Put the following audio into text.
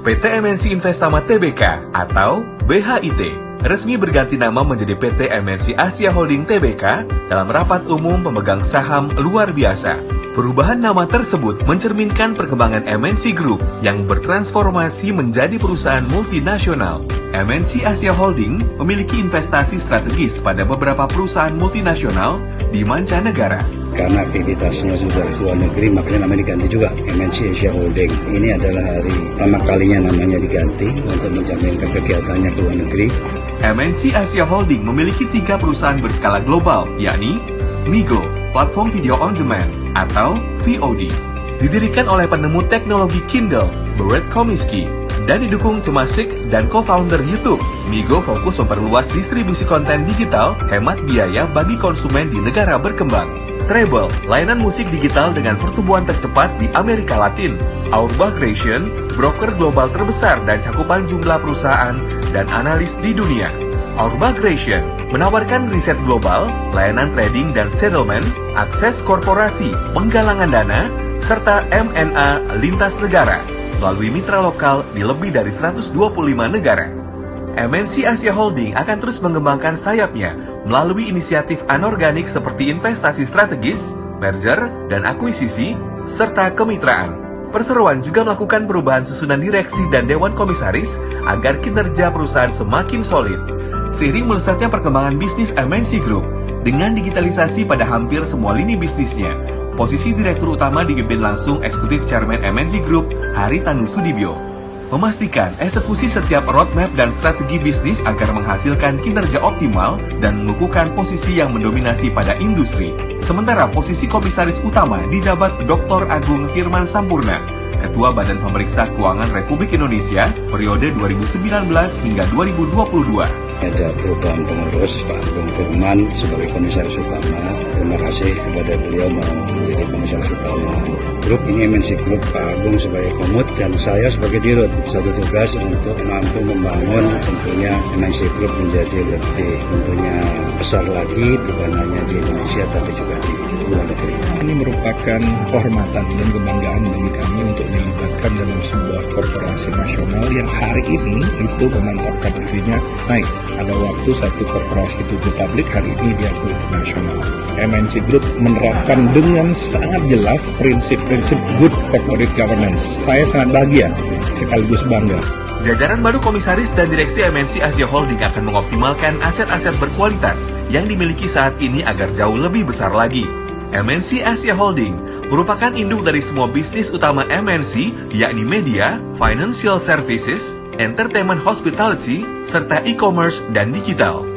PT MNC Investama Tbk atau BHIT resmi berganti nama menjadi PT MNC Asia Holding Tbk dalam rapat umum pemegang saham luar biasa. Perubahan nama tersebut mencerminkan perkembangan MNC Group yang bertransformasi menjadi perusahaan multinasional. MNC Asia Holding memiliki investasi strategis pada beberapa perusahaan multinasional di mancanegara. Karena aktivitasnya sudah luar negeri, makanya namanya diganti juga MNC Asia Holding. Ini adalah hari pertama kalinya namanya diganti untuk menjaminkan kegiatannya ke luar negeri. MNC Asia Holding memiliki 3 perusahaan berskala global, yakni Migo, platform video on demand atau VOD. Didirikan oleh penemu teknologi Kindle, Brett Comiskey, dan didukung Temasek dan co-founder YouTube. Migo fokus memperluas distribusi konten digital, hemat biaya bagi konsumen di negara berkembang. Treble, layanan musik digital dengan pertumbuhan tercepat di Amerika Latin. Auerbach Creation, broker global terbesar dan cakupan jumlah perusahaan dan analis di dunia. Auerbach Creation menawarkan riset global, layanan trading dan settlement, akses korporasi, penggalangan dana, serta M&A lintas negara melalui mitra lokal di lebih dari 125 negara. MNC Asia Holding akan terus mengembangkan sayapnya melalui inisiatif anorganik seperti investasi strategis, merger dan akuisisi, serta kemitraan. Perseroan juga melakukan perubahan susunan direksi dan dewan komisaris agar kinerja perusahaan semakin solid. Seiring melesatnya perkembangan bisnis MNC Group, dengan digitalisasi pada hampir semua lini bisnisnya, posisi direktur utama dipimpin langsung Eksekutif Chairman MNC Group, Haritanu Sudibyo. Memastikan eksekusi setiap roadmap dan strategi bisnis agar menghasilkan kinerja optimal dan mengukuhkan posisi yang mendominasi pada industri. Sementara posisi komisaris utama dijabat Dr. Agung Firman Sampurna, Ketua Badan Pemeriksa Keuangan Republik Indonesia periode 2019 hingga 2022. Ada perubahan pengurus, Pak Agung Firman sebagai komisaris utama. Terima kasih kepada beliau mau menjadi komisaris utama grup ini MNC Group. Pak Agung sebagai komut dan saya sebagai dirut. Satu tugas untuk mampu membangun tentunya MNC Group menjadi lebih tentunya besar lagi, bukan hanya di Indonesia tapi juga di luar negeri. Ini merupakan kehormatan dan kebanggaan bagi kami untuk dilibatkan dalam sebuah korporasi nasional yang hari ini itu memantapkan dirinya naik. Ada waktu satu korporasi itu publik, hari ini diakui internasional. MNC Group menerapkan dengan sangat jelas prinsip-prinsip good corporate governance. Saya sangat bahagia sekaligus bangga. Jajaran baru komisaris dan direksi MNC Asia Holding akan mengoptimalkan aset-aset berkualitas yang dimiliki saat ini agar jauh lebih besar lagi. MNC Asia Holding merupakan induk dari semua bisnis utama MNC, yakni media, financial services, entertainment hospitality, serta e-commerce dan digital.